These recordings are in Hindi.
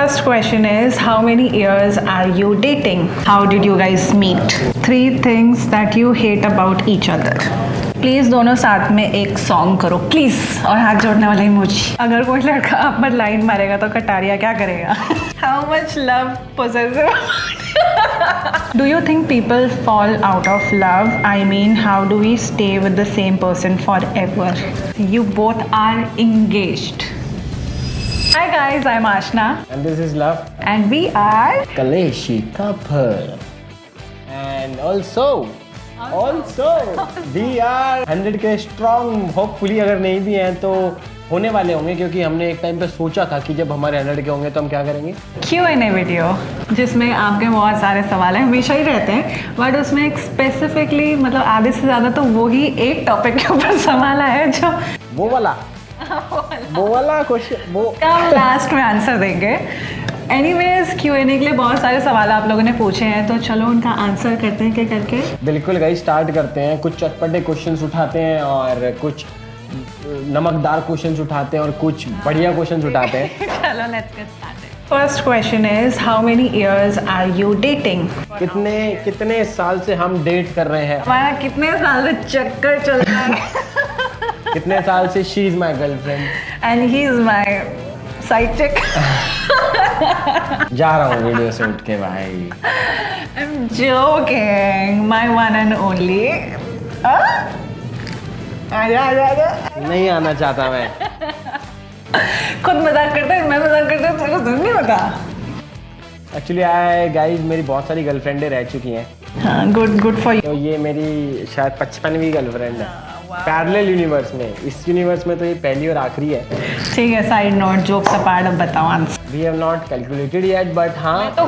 First question is, how many years are you dating? How did you guys meet? 3 things that you hate about each other. Please दोनों साथ में एक सॉन्ग करो प्लीज़, और हाथ जोड़ने वाला इमोजी। अगर कोई लड़का आप पर लाइन मारेगा तो कटारिया क्या करेगा? How much love possessive? Do you think people fall out of love? I mean, how do we stay with the same person forever? You both are engaged. Hi guys, I'm Ashna. And this is Love. And we are Kaleshi couple. And also we are 100K strong. Hopefully अगर नहीं भी हैं तो होने वाले होंगे, क्योंकि हमने एक टाइम पे सोचा था कि जब हमारे 100K होंगे तो हम क्या करेंगे, Q&A वीडियो, जिसमें आपके बहुत सारे सवाल हैं, हमेशा ही रहते हैं, बट उसमें एक स्पेसिफिकली मतलब आधे से ज़्यादा तो वही एक टॉपिक के ऊपर सवाल है जो वो वाला क्वेश्चन वो हम लास्ट में आंसर देंगे। एनीवेज Q&A के लिए बहुत सारे सवाल आप लोगों ने पूछे हैं, तो चलो उनका आंसर करते हैं क्या करके। बिल्कुल गाइस, स्टार्ट करते हैं। कुछ चटपटे क्वेश्चंस उठाते हैं और कुछ नमकदार क्वेश्चंस उठाते हैं और कुछ बढ़िया क्वेश्चंस उठाते हैं। चलो let's get started. First question is, how many years are you dating? कितने साल से हम डेट कर रहे हैं? हमारा कितने साल से चक्कर चल रहा है? कितने साल से she is my girlfriend and he is my side चिक। जा रहा हूँ वीडियो से उठ के भाई। I'm joking, my one and only. आजा। नहीं आना चाहता मैं। खुद मजाक करते हैं, मैं मजाक करता हूँ, तेरे को नहीं होता। एक्चुअली गाइस मेरी बहुत सारी गर्लफ्रेंडें रह चुकी हैं। हाँ, गुड फॉर यू। तो ये मेरी शायद 55वीं गर्लफ्रेंड है पैरेलल यूनिवर्स में। इस यूनिवर्स में तो ये पहली और आखिरी है। ठीक है, साइड नोट, जोक्स अपार्ट, अब बताओ answer. We have not calculated yet, but हाँ तो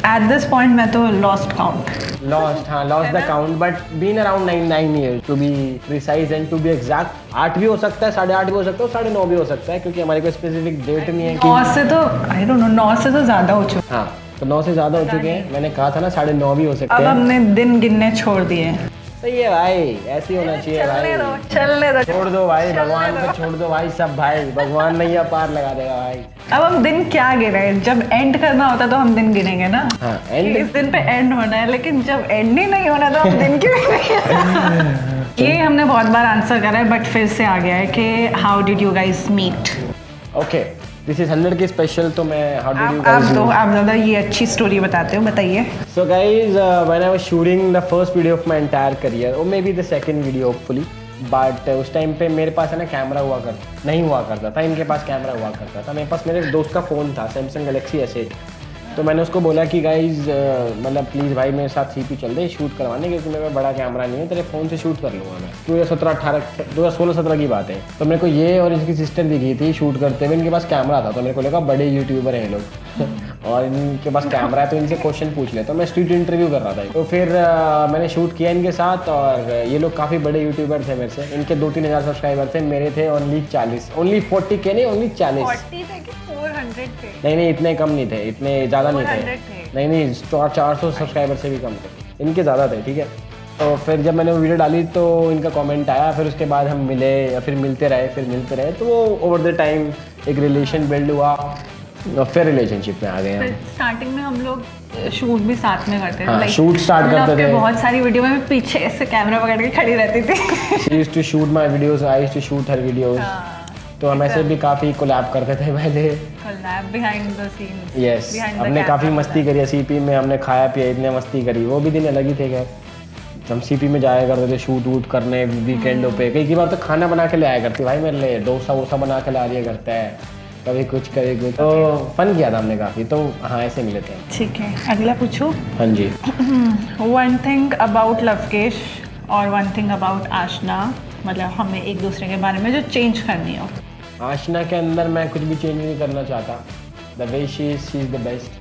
at this point मैं तो lost count। lost the count, but been around 9 years to be precise and to be exact। 8 भी हो सकता है, 8.5 भी हो सकता है, 9.5 भी हो सकता है, क्योंकि हमारे कोई स्पेसिफिक डेट नहीं है कि 9 से तो I don't know, 9 से तो ज़्यादा हो चुका। हाँ, तो 9 से ज़्यादा हो चुके हैं। मैंने कहा था ना 9.5 भी हो सकते हैं। अब हमने दिन गिनने छोड़ दिए। सही है भाई, ऐसे ही होना चाहिए भाई। चलने दो, छोड़ दो भाई, भगवान पे छोड़ दो भाई सब भाई, भगवान नैया पार लगा देगा भाई। अब हम दिन क्या गिने? जब एंड करना होता तो हम दिन गिनेंगे ना। हाँ, एंड इस दिन पे एंड होना है, लेकिन जब एंड ही नहीं होना तो हम दिन क्यों गिनेंगे? ये हमने बहुत बार आंसर करा है, बट फिर से आ गया है कि how did you guys meet? Okay, this is 100K special. तो मैं हाउ डिड यू आप ज़्यादा ये अच्छी स्टोरी बताते हो, बताइए। So guys, when I was shooting the first video of my entire career, or maybe the second video hopefully, but उस टाइम पे मेरे पास है ना कैमरा नहीं हुआ करता था। इनके पास कैमरा हुआ करता था। मेरे पास मेरे दोस्त का फ़ोन था, सैमसंग गैलेक्सी S8। तो मैंने उसको बोला कि गाइज मतलब प्लीज़ भाई मेरे साथ CP चल दे शूट करवाने, क्योंकि मेरे पास बड़ा कैमरा नहीं है, तेरे फ़ोन से शूट कर लूँगा मैं। 2016-17 की बात है। तो मेरे को ये और इसकी सिस्टर दिखी थी शूट करते हुए। इनके पास कैमरा था, तो मेरे को लगा बड़े यूट्यूबर हैं ये लोग और इनके पास कैमरा है, तो इनसे क्वेश्चन पूछ ले। तो मैं स्ट्रीट इंटरव्यू कर रहा था। तो फिर मैंने शूट किया इनके साथ, और ये लोग काफ़ी बड़े यूट्यूबर थे मेरे से। इनके 2-3 हज़ार सब्सक्राइबर थे, मेरे थे ओनली 40, ओनली 40K नहीं, ओनली 40। नहीं, इतने कम नहीं थे, इतने ज़्यादा नहीं थे। नहीं 400 सब्सक्राइबर से भी कम थे, इनके ज़्यादा थे। ठीक है, तो फिर जब मैंने वो वीडियो डाली तो इनका कमेंट आया। फिर उसके बाद हम मिले, या फिर मिलते रहे। तो वो ओवर द टाइम एक रिलेशन बिल्ड हुआ, और फिर रिलेशनशिप में आ गए हम। स्टार्टिंग में हम लोग शूट भी साथ में करते थे। हाँ, शूट स्टार्ट करते थे। बहुत सारी वीडियो में मैं पीछे से कैमरा पकड़ के खड़ी रहती थी। She used to shoot my videos, I used to shoot her videos। तो हम ऐसे भी काफ़ी कोलैब करते थे पहले। Behind the scenes. यस, हमने काफ़ी मस्ती करी है CP में। हमने खाया पिया, इतने मस्ती करी, वो भी दिन अलग ही थे। खैर, हम CP में जाया करते थे शूट वूट करने वीकेंडों पे। कई बार तो खाना बना के ले आया करती भाई मेरे लिए, डोसा वोसा बना के ला लिया करता है, कभी कुछ। तो फन किया था हमने काफ़ी। तो हाँ, ऐसे मिले थे। ठीक है, अगला पूछो। हाँ जी। वन थिंग अबाउट लवकेश और वन थिंग अबाउट आशना, मतलब हमें एक दूसरे के बारे में जो चेंज करनी हो। आशना के अंदर मैं कुछ भी चेंज नहीं करना चाहता। The way she is the best.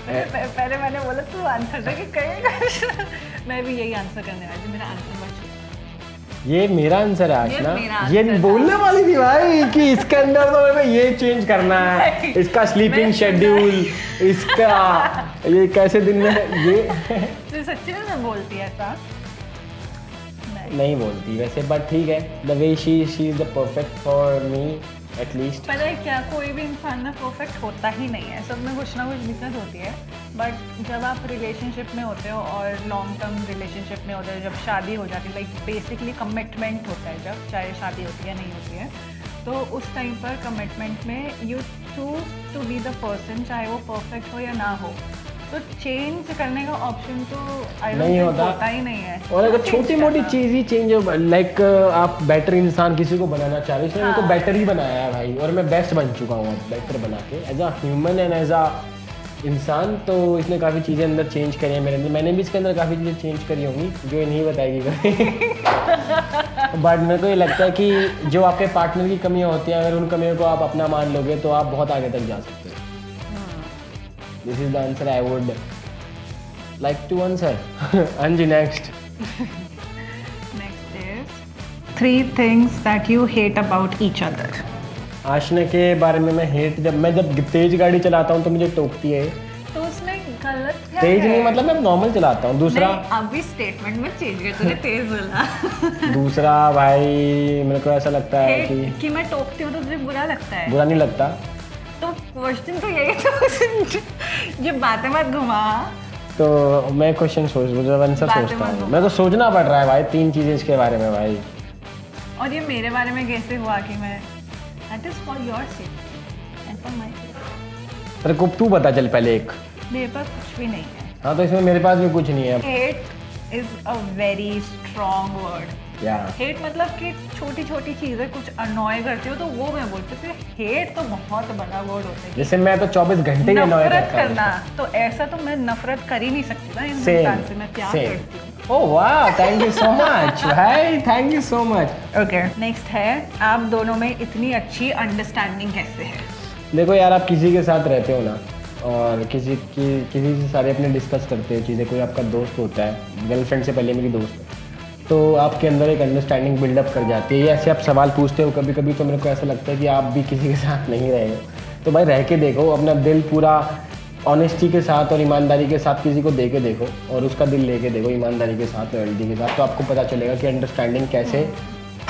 पहले मैंने बोला तू आंसर था कि करेगा। मैं भी यही आंसर करने वाली थी, मेरा आंसर बच चुका। ये मेरा आंसर है आशना। ये बोलने वाली थी भाई कि इसके अंदर तो मैं ये चेंज करना है, इसका स्लीपिंग शेड्यूल, इसका ये कैसे दिन में ये सच्ची में मैं बोलती है ऐसा? नहीं बोलती वैसे, बट ठीक है। The way she is the perfect for me at least. पता है क्या, कोई भी इंसान ना परफेक्ट होता ही नहीं है, सब में कुछ ना कुछ दिक्कत होती है। बट जब आप रिलेशनशिप में होते हो और लॉन्ग टर्म रिलेशनशिप में होते हो, जब शादी हो जाती है, लाइक बेसिकली कमिटमेंट होता है, जब चाहे शादी होती है नहीं होती है, तो उस टाइम पर कमिटमेंट में you choose to be the person, चाहे वो परफेक्ट हो या ना हो। तो चेंज करने का ऑप्शन तो नहीं होता ही नहीं है। और अगर छोटी मोटी चीज़ ही चेंज हो, लाइक आप बेटर इंसान किसी को बनाना चाह रहे हो, इसने मेरे को बेटर ही बनाया है भाई, और मैं बेस्ट बन चुका हूँ अब बेटर बना के as a human and as a इंसान। तो इसने काफ़ी चीज़ें अंदर चेंज करी हैं मेरे अंदर, मैंने भी इसके अंदर काफ़ी चीज़ें चेंज करी होंगी जो ये नहीं बताएगी कभी। बट मेरे को ये लगता है कि जो आपके पार्टनर की कमियाँ होती हैं, अगर उन कमियों को आप अपना मान लोगे तो आप बहुत आगे तक जा सकते हो। This is the answer I would like to answer. Anji, next. Next is 3 things that you hate about each other. आशना के बारे में मैं हेट, जब तेज गाड़ी चलाता हूँ तो मुझे टोकती है। तो उसमें गलत क्या तेज है? नहीं, मतलब मैं नॉर्मल चलाता हूँ। दूसरा नहीं, अभी स्टेटमेंट में चेंज कर, तूने तेज बोला। दूसरा भाई मेरे को ऐसा लगता है कि मैं टोकती हूँ तो तुझे बुरा लगता है? बुरा नहीं लगता। तो क्वेश्चन तो यही तो ये बातें मत घुमा। तो मैं क्वेश्चन आंसर सोचता हूँ, मेरे को सोचना पड़ रहा है भाई 3 चीज़ें इसके बारे में भाई। और ये मेरे बारे में कैसे हुआ कि मैं that is for your safety and for my safety. अरे तू बता चल पहले एक। मेरे पास कुछ भी नहीं है। हाँ तो इसमें मेरे पास भी कुछ नहीं है। Hate is a very strong word. Hate मतलब कि छोटी छोटी चीजें कुछ अनॉय करती हो तो वो मैं बोलती हूँ। हेट तो बहुत बड़ा वर्ड होता है। जैसे मैं तो 24 घंटे अनॉय नफरत करना, तो ऐसा तो मैं नफरत कर ही नहीं सकती ना इस इंसान से, मैं प्यार करती हूँ। ओह वाह, थैंक यू सो मच भाई, thank you so much. Okay, next है, आप दोनों में इतनी अच्छी अंडरस्टैंडिंग कैसे है? देखो यार, आप किसी के साथ रहते हो ना और किसी से सारे अपने डिस्कस करते हो चीज़ें, कोई आपका दोस्त होता है, गर्लफ्रेंड से पहले मेरी दोस्त है, तो आपके अंदर एक अंडरस्टैंडिंग बिल्डअप कर जाती है। ये ऐसे आप सवाल पूछते हो कभी कभी, तो मेरे को ऐसा लगता है कि आप भी किसी के साथ नहीं रहे हो, तो भाई रह के देखो, अपना दिल पूरा ऑनेस्टी के साथ और ईमानदारी के साथ किसी को दे के देखो, और उसका दिल लेके देखो ईमानदारी के साथ, लॉयल्टी के साथ, तो आपको पता चलेगा कि अंडरस्टैंडिंग कैसे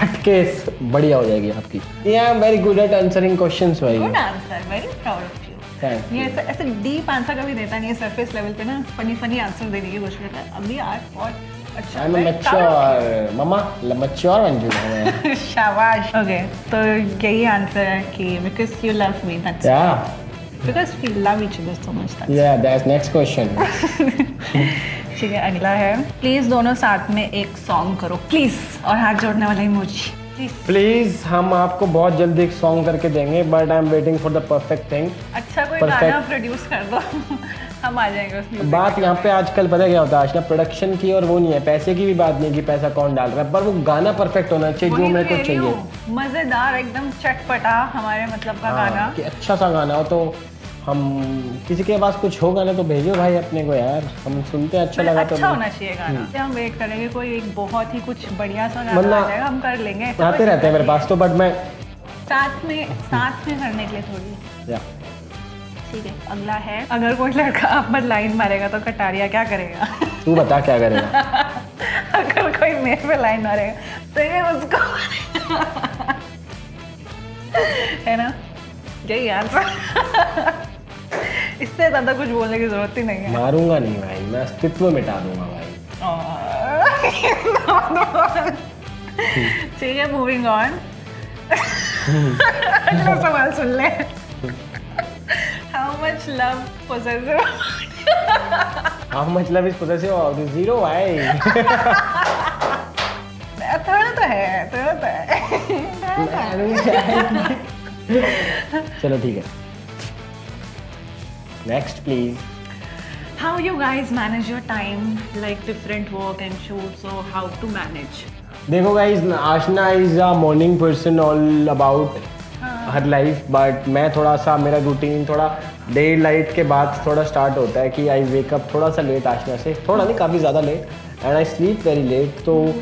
हटके बढ़िया हो जाएगी आपकी। I am very good at answering questions भाई। Good answer, very proud of you. ये ऐसे डीप आंसर कभी देता नहीं है, सरफेस लेवल पे ना फनी आंसर देने की कोशिश करता है। अभी यार बहुत अच्छा, आई एम मैच्योर मम्मा, मैच्योर बन चुका हूं। शाबाश। ओके, तो यही आंसर है कि because you love me, that's because we love each other so much. Yeah that's next question. ठीक है, अगला है, प्लीज दोनों साथ में एक सॉन्ग करो प्लीज, और हाथ जोड़ने वाला इमोजी प्लीज। हम आपको बहुत जल्दी एक सॉन्ग करके देंगे, but I am waiting for the perfect thing. अच्छा कोई गाना प्रोड्यूस कर दो, हम आ जाएंगे उस म्यूजिक। बात यहाँ पे आजकल पता क्या होता है आजकल, प्रोडक्शन की और वो नहीं है, पैसे की भी बात नहीं कि पैसा कौन डाल रहा है, पर वो गाना परफेक्ट होना चाहिए जो मेरे को चाहिए, मजेदार एकदम चटपटा हमारे मतलब का गाना, कि अच्छा सा गाना हो। तो हम किसी के पास कुछ होगा ना तो भेजो भाई अपने को यार, हम सुनते हैं, अच्छा लगा तो अच्छा होना चाहिए गाना। हम वेट करेंगे कोई एक बहुत ही कुछ बढ़िया सा गाना आ जाएगा, हम कर लेंगे। आते रहते हैं मेरे पास तो, बट मैं साथ में करने के लिए थोड़ी। ठीक है, अगला है, अगर कोई लड़का आप पर लाइन मारेगा तो कटारिया क्या करेगा? तू बता क्या करेगा? अगर कोई मेरे पे लाइन मारेगा तो ये उसको है ना, यही आंसर। इससे ज्यादा कुछ बोलने की जरूरत ही नहीं है। मारूंगा नहीं भाई, मैं अस्तित्व मिटा दूंगा भाई। ठीक है, मूविंग ऑन। अगला सवाल सुन ले। How much love possessive? How much love is possessive? Zero भाई। थोड़ा तो है। चलो ठीक है, next please. How you guys manage your time, like different work and shoots, so how to manage? देखो guys, Aashna is a morning person all about her life, but मैं थोड़ा सा, मेरा रूटीन थोड़ा डे लाइट के बाद थोड़ा स्टार्ट होता है कि आई वेक अप थोड़ा सा लेट, आशना से थोड़ा नहीं, काफ़ी ज़्यादा late, and I sleep very late. तो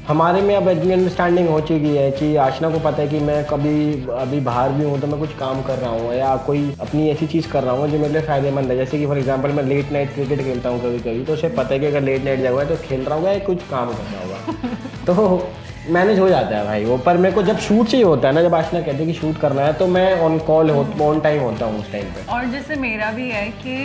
हमारे में अब इतनी अंडरस्टैंडिंग हो चुकी है कि आशना को पता है कि मैं कभी अभी बाहर भी हूँ तो मैं कुछ काम कर रहा हूँ या कोई अपनी ऐसी चीज़ कर रहा हूँ जो मेरे लिए फ़ायदेमंद है। जैसे कि फॉर एग्जांपल मैं लेट नाइट क्रिकेट खेलता हूँ कभी कभी, तो उसे पता है कि अगर लेट नाइट जाऊँगा तो खेल रहा होगा या कुछ काम कर रहा होगा। तो मैनेज हो जाता है भाई वो, पर मेरे को जब शूट चाहिए होता है ना, जब आशना कहते हैं कि शूट करना है तो मैं ऑन कॉल ऑन टाइम होता हूँ उस टाइम पे। और जैसे मेरा भी है कि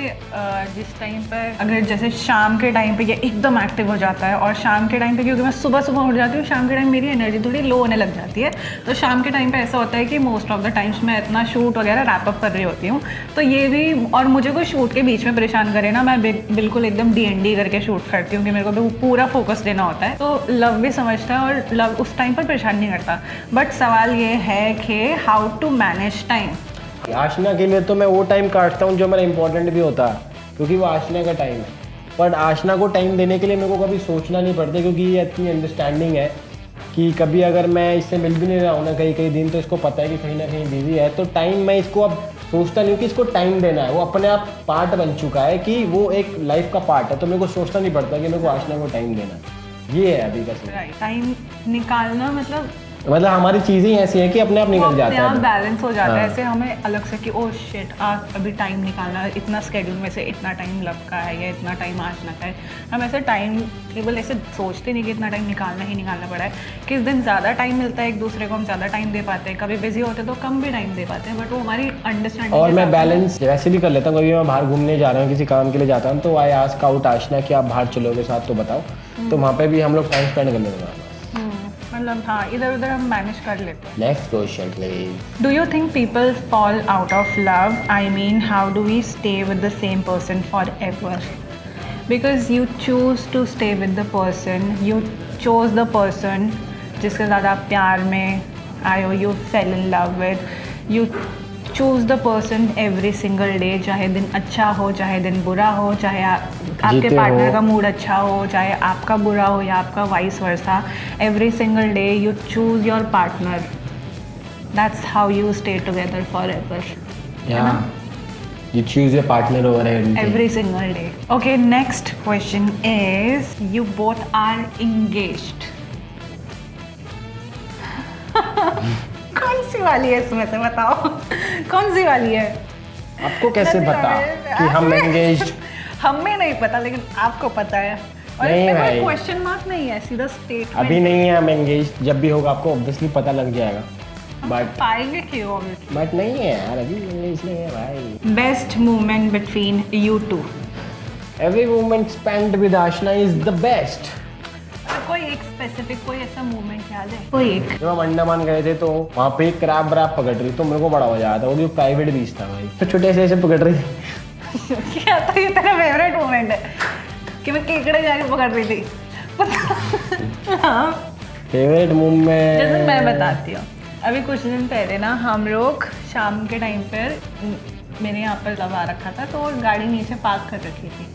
जिस टाइम पर अगर जैसे शाम के टाइम पे ये एकदम एक्टिव हो जाता है, और शाम के टाइम पे क्योंकि मैं सुबह सुबह उठ जाती हूँ, शाम के टाइम मेरी एनर्जी थोड़ी लो होने लग जाती है, तो शाम के टाइम पे ऐसा होता है कि मोस्ट ऑफ द टाइम्स मैं इतना शूट वगैरह रैप अप कर रही होती हूँ, तो ये भी, और मुझे कोई शूट के बीच में परेशान करे ना, मैं बिल्कुल एकदम DND करके शूट करती हूँ कि मेरे को भी पूरा फोकस देना होता है, तो लव भी समझता है और लव उस टाइम पर परेशान नहीं करता। बट सवाल ये है कि हाउ टू मैनेज टाइम। आशना के लिए तो मैं वो टाइम काटता हूँ जो मेरा इंपॉर्टेंट भी होता है, क्योंकि वो आशना का टाइम है। बट आशना को टाइम देने के लिए मेरे को कभी सोचना नहीं पड़ता, क्योंकि ये इतनी अंडरस्टैंडिंग है कि कभी अगर मैं इससे मिल भी नहीं रहा हूँ ना कई दिन, तो इसको पता है कि कहीं ना कहीं बिजी है, तो टाइम मैं इसको अब सोचता नहीं हूँ कि इसको टाइम देना है, वो अपने आप पार्ट बन चुका है कि वो एक लाइफ का पार्ट है, तो मेरे को सोचना नहीं पड़ता कि मेरे को आशना को टाइम देना है। ये है अभी का सीन। टाइम निकालना मतलब हमारी चीज़ें ही ऐसी हैं कि अपने आप निकल जाता है, बैलेंस हो जाता है। हाँ। ऐसे हमें अलग से कि ओ शिट अभी टाइम निकालना है, इतना स्केड्यूल में से इतना टाइम लव का है या इतना टाइम आशना का है, हम ऐसे टाइम केवल ऐसे सोचते नहीं कि इतना टाइम निकालना ही निकालना पड़ा है। किस दिन ज़्यादा टाइम मिलता है एक दूसरे को, हम ज़्यादा टाइम दे पाते हैं, कभी बिजी होते तो कम भी टाइम दे पाते हैं, बट वो हमारी अंडरस्टैंडिंग। और मैं बैलेंस वैसे भी कर लेता हूँ, कभी मैं बाहर घूमने जा रहा हूँ, किसी काम के लिए जाता हूँ, तो आई आस्क आउट आशना कि आप बाहर चलोगे साथ तो बताओ, तो वहाँ पे भी हम लोग टाइम स्पेंड कर लेते हैं। मतलब हाँ, इधर उधर हम मैनेज कर लेते हैं। Next question please. Do you think people fall out of love? I mean how do we stay with the same person forever? Because you choose to stay with the person, you chose the person जिसके साथ आप प्यार में आए हो, you fell in love with, you choose the person every single day, चाहे दिन अच्छा हो चाहे दिन बुरा हो, चाहे आपके पार्टनर का मूड अच्छा हो चाहे आपका बुरा हो या आपका vice versa, every single day you choose your partner, that's how you stay together for ever. You choose your partner over everything. Every single day. Okay, next question is, you both are engaged. कौन सी वाली है इसमें से बताओ? कौन सी वाली है? आपको कैसे पता कि हम एंगेज्ड? हमें नहीं पता, लेकिन आपको पता है। और नहीं इसमें भाई, कोई क्वेश्चन मार्क नहीं है, सीधा स्टेटमेंट। अभी नहीं है हम एंगेज्ड, जब भी होगा आपको ऑब्वियसली पता लग जाएगा। बट पाएंगे क्यों? obviously। बट नहीं है यार, अभी एंगेज नहीं है भाई। Best moment between you two? Every moment spent with Aashna is the best. कोई एक स्पेसिफिक कोई ऐसा मोमेंट याद है? कोई एक? जब हम अंडमान गए थे तो वहाँ पे एक क्रैब व्रैप पकड़ रही, तो मेरे को बड़ा मजा आया था, वो भी प्राइवेट बीच था भाई, तो छोटे से ऐसे पकड़ रही थी। क्या तो ये तेरा फेवरेट मोमेंट है कि मैं केकड़े जाके पकड़ रही थी? हाँ, फेवरेट मोमेंट जैसे मैं बताती हूँ, अभी कुछ दिन पहले ना हम लोग शाम के टाइम पर मेरे यहाँ पर लगा रखा था, तो गाड़ी नीचे पार्क कर रखी थी,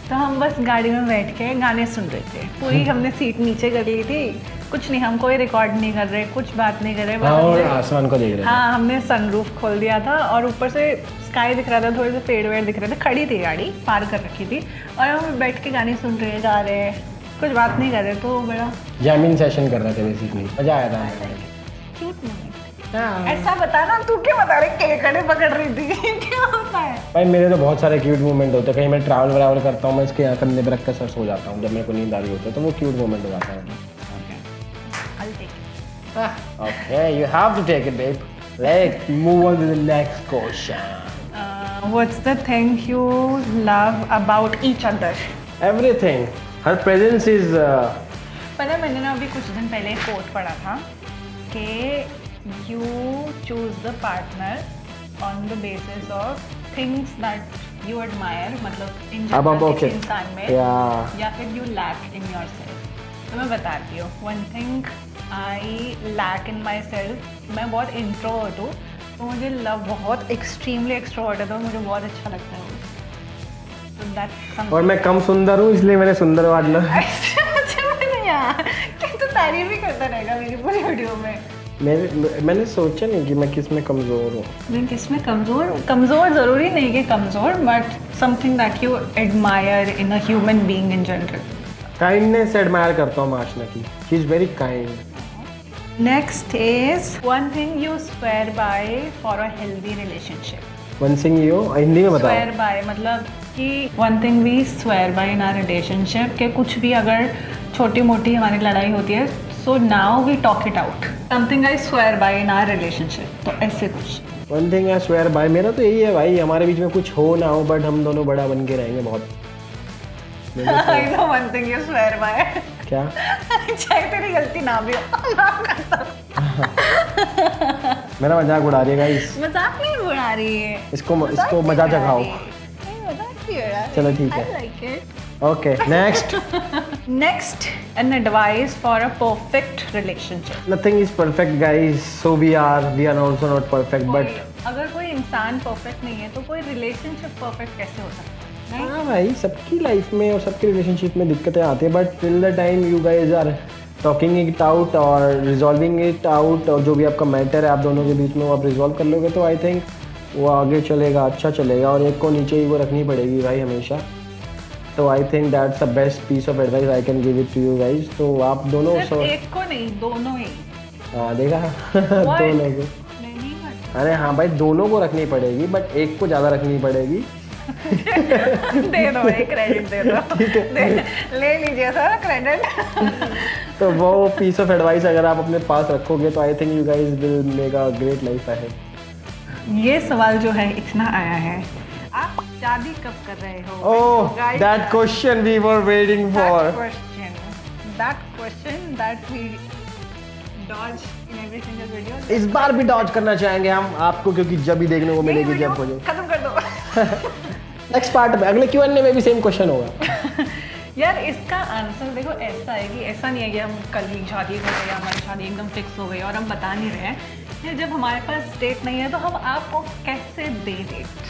तो हम बस गाड़ी में बैठ के गाने सुन रहे थे, पूरी हमने सीट नीचे कर ली थी, कुछ नहीं, हम कोई रिकॉर्ड नहीं कर रहे, कुछ बात नहीं कर रहे, और आसमान को देख रहे थे। हाँ, हमने सनरूफ खोल दिया था और ऊपर से स्काई दिख रहा था, थोड़े से पेड़ वेड़ दिख रहे थे, खड़ी थी गाड़ी, पार्क कर रखी थी, और हम बैठ के गाने सुन रहे, गा रहे, कुछ बात नहीं कर रहे, तो बड़ा जैमिंग सेशन कर रहे थे बेसिकली, मजा आया था। Cute moment. ऐसा बता ना, तू क्या बता रहे केकड़े पकड़ रही थी? क्या होता है भाई? मेरे तो बहुत सारे क्यूट मोमेंट होते हैं, कहीं मैं ट्रैवल करता हूँ, मैं इसके यहाँ कंधे पे रख कर सर सो जाता हूँ, जब मेरे को नींद आ रही होती है, तो वो क्यूट मोमेंट हो जाता है। Okay, you have to take it, babe. Let's move on to the next question. What's the thing you love about each other? Everything. Her presence is. पता है, मैंने ना अभी कुछ दिन पहले कोट पढ़ा था कि you choose the partner on the basis of things that you admire, मतलब इन जनरल किसी इंसान में, या फिर you lack in yourself। तो मैं बताती हूँ, one thing I lack in myself, मैं बहुत इंट्रोवर्ट हूँ, तो मुझे लव बहुत एक्सट्रीमली एक्सट्रोवर्ट है, तो मुझे बहुत अच्छा लगता है वो, तो that's something। और मैं कम सुंदर हूँ, इसलिए मैंने सुंदर वाला। तो तारीफ भी करता रहेगा मेरी पूरी वीडियो में। मैंने सोचा नहीं कि मैं किस में कमज़ोर हूँ। मैं किस में कमज़ोर ज़रूरी नहीं कि कमज़ोर, but something that you admire in a human being in general. Kindness admire करता हूँ आशना की, she is very kind. Next is one thing you swear by for a healthy relationship. One thing you Hindi में बताओ। स्वेयर बाय मतलब कि one thing we swear by in our relationship, कि कुछ भी अगर छोटी मोटी हमारी लड़ाई होती है, So now we talk it out. Something I swear by in our relationship. तो ऐसे कुछ. One thing I swear by, मेरा तो यही है भाई, हमारे बीच में कुछ हो ना हो बट हम दोनों बड़ा बन के रहेंगे बहुत. I know one thing you swear by. क्या? चाहे तेरी गलती ना भी हो, माफ कर. मेरा मजाक उड़ा रही है गाइस. मजाक नहीं उड़ा रही है. इसको मजा चखाओ. नहीं, मजाक क्यों उड़ा रही है? चलो ठीक है. I like it. Okay next. Next, an advice for a perfect relationship. Nothing is perfect guys, so we are also not perfect but अगर कोई इंसान परफेक्ट नहीं है तो कोई रिलेशनशिप परफेक्ट कैसे हो सकता है? हाँ भाई, सबकी लाइफ में और सबकी रिलेशनशिप में दिक्कतें आती हैं but till the time you guys are talking it out और रिजॉल्विंग इट आउट, और जो भी आपका मैटर है आप दोनों के बीच में वो आप रिजॉल्व कर लोगे तो आई थिंक वो आगे चलेगा, अच्छा चलेगा. और एक को नीचे ही वो रखनी पड़ेगी भाई हमेशा. तो I think that's the best piece of advice I can give it to you guys. तो आप दोनों सिर्फ एक को नहीं, दोनों ही. हाँ देखा. दोनों को. अरे हाँ भाई, दोनों को रखनी पड़ेगी बट एक को ज़्यादा रखनी पड़ेगी. दे दो भाई, क्रेडिट दे दो. ले लीजिए सर क्रेडिट. तो वो पीस ऑफ एडवाइस अगर आप अपने पास रखोगे तो I think you guys will make a great life ahead. ये सवाल जो है इतना आया है, आप शादी कब कर रहे हो? Oh, that question we were waiting for. That question that we dodge in every single video. इस बार भी डॉज करना चाहेंगे हम आपको, क्योंकि जब भी देखने को मिलेगी जब हो जाए. खत्म कर दो. नेक्स्ट पार्ट में अगले Q&A में भी सेम क्वेश्चन होगा. यार इसका आंसर देखो ऐसा है कि ऐसा नहीं है कि हम कल ही शादी हो गई, हमारी शादी एकदम फिक्स हो गई और हम बता नहीं रहे हैं. ये जब हमारे पास डेट नहीं है तो हम आपको कैसे दे डेट?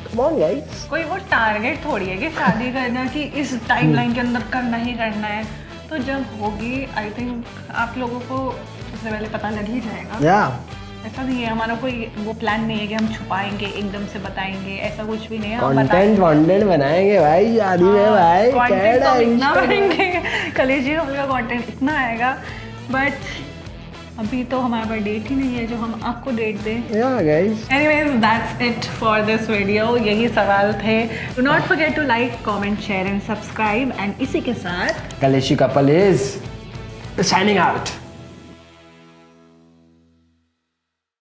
Come on guys. कोई वो टारगेट थोड़ी है कि शादी करना कि इस टाइमलाइन के अंदर करना ही करना है. तो जब होगी आई थिंक आप लोगों को सबसे पहले पता लग ही जाएगा. ऐसा नहीं है, हमारा कोई वो प्लान नहीं है कि हम छुपाएंगे एकदम से बताएंगे, ऐसा कुछ भी नहीं है. कंटेंट बनाएंगे भाई शादी में भाई. कंटेंट तो इतना बनाएंगे कलेजी का कंटेंट इतना आएगा. बट अभी तो हमारे पास डेट ही नहीं है जो हम आपको डेट दें. Yeah guys. Anyways, that's it for this video. यही सवाल थे. Do not forget to like, comment, share and subscribe. And इसी के साथ Kaleshi couple is signing out.